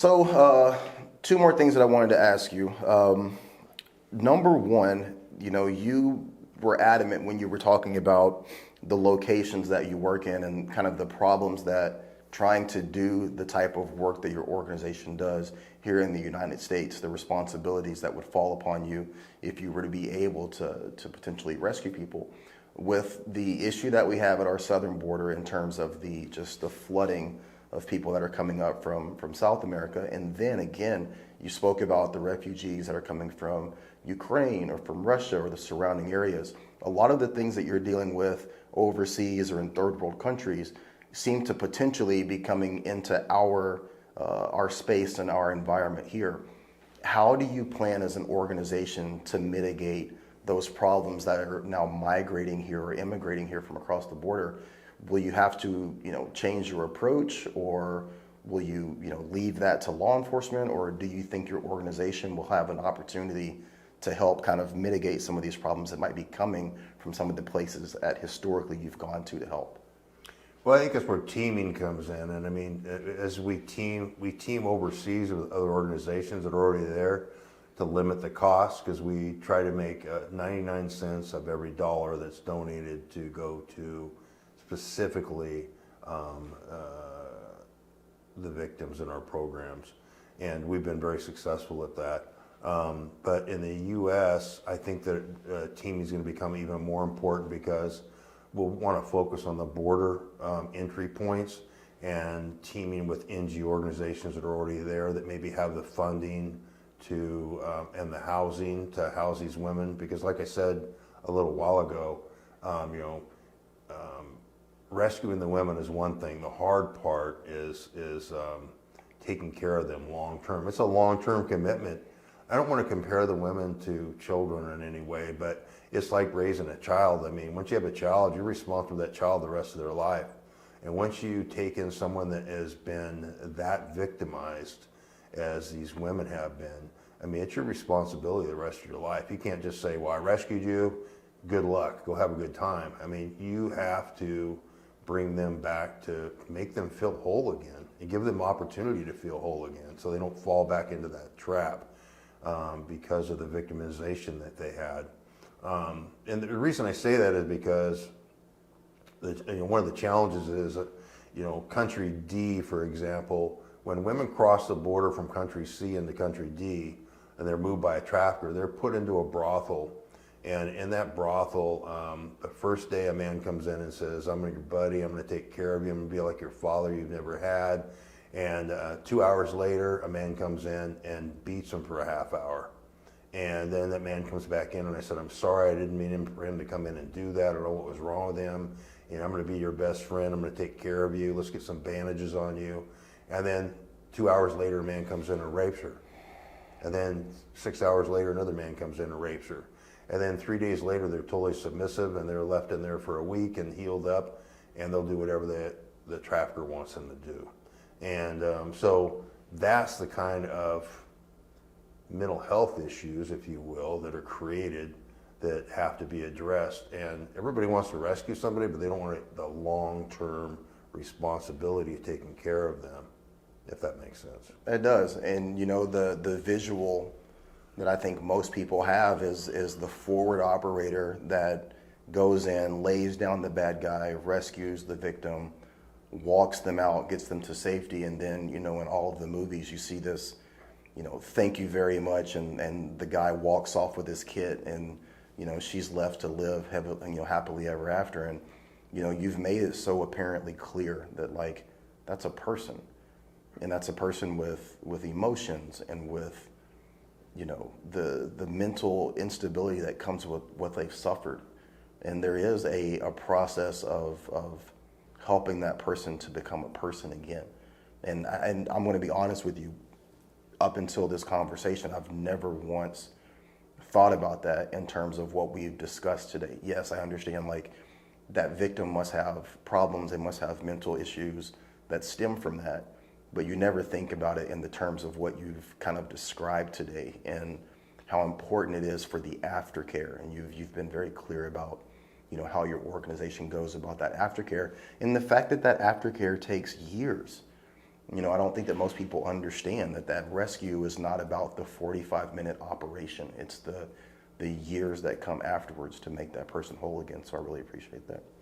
So, two more things that I wanted to ask you. Number one, you were adamant when you were talking about the locations that you work in and kind of the problems that trying to do the type of work that your organization does here in the United States, the responsibilities that would fall upon you if you were to be able to potentially rescue people. With the issue that we have at our southern border in terms of the flooding of people that are coming up from South America. And then again, you spoke about the refugees that are coming from Ukraine or from Russia or the surrounding areas. A lot of the things that you're dealing with overseas or in third world countries seem to potentially be coming into our space and our environment here. How do you plan as an organization to mitigate those problems that are now migrating here or immigrating here from across the border? Will you have to, change your approach, or will you, leave that to law enforcement, or do you think your organization will have an opportunity to help kind of mitigate some of these problems that might be coming from some of the places that historically you've gone to help? Well, I think that's where teaming comes in, and I mean, as we team overseas with other organizations that are already there to limit the cost, because we try to make 99 cents of every dollar that's donated to go to specifically the victims in our programs, and we've been very successful at that. But in the U.S., I think that teaming is going to become even more important because we'll want to focus on the border entry points and teaming with NGO organizations that are already there that maybe have the funding to and the housing to house these women. Because, like I said a little while ago, rescuing the women is one thing. The hard part is taking care of them long term. It's a long term commitment. I don't want to compare the women to children in any way, but it's like raising a child. I mean, once you have a child, you're responsible for that child the rest of their life. And once you take in someone that has been that victimized as these women have been, I mean, it's your responsibility the rest of your life. You can't just say, well, I rescued you, good luck, go have a good time. I mean, you have to bring them back to make them feel whole again and give them opportunity to feel whole again so they don't fall back into that trap because of the victimization that they had. And the reason I say that is because one of the challenges is, country D, for example, when women cross the border from country C into country D and they're moved by a trafficker, they're put into a brothel. And in that brothel, the first day a man comes in and says, I'm your buddy, I'm going to take care of you, I'm going to be like your father you've never had. And 2 hours later, a man comes in and beats him for a half hour. And then that man comes back in and I said, I'm sorry, I didn't mean for him to come in and do that. I don't know what was wrong with him. I'm going to be your best friend. I'm going to take care of you. Let's get some bandages on you. And then 2 hours later, a man comes in and rapes her. And then 6 hours later, another man comes in and rapes her. And then 3 days later, they're totally submissive and they're left in there for a week and healed up, and they'll do whatever the trafficker wants them to do. And so that's the kind of mental health issues, if you will, that are created that have to be addressed. And everybody wants to rescue somebody, but they don't want the long-term responsibility of taking care of them, if that makes sense. It does. And the visual that I think most people have is the forward operator that goes in, lays down the bad guy, rescues the victim, walks them out, gets them to safety, and then in all of the movies you see this, thank you very much, and the guy walks off with his kit, and she's left to live happily ever after. And you've made it so apparently clear that that's a person, and that's a person with emotions and with the mental instability that comes with what they've suffered. And there is a process of helping that person to become a person again. And I'm going to be honest with you, up until this conversation, I've never once thought about that in terms of what we've discussed today. Yes, I understand that victim must have problems, they must have mental issues that stem from that, but you never think about it in the terms of what you've kind of described today and how important it is for the aftercare. And you've been very clear about how your organization goes about that aftercare, and the fact that aftercare takes years. You know, I don't think that most people understand that that rescue is not about the 45-minute operation. It's the years that come afterwards to make that person whole again. So I really appreciate that.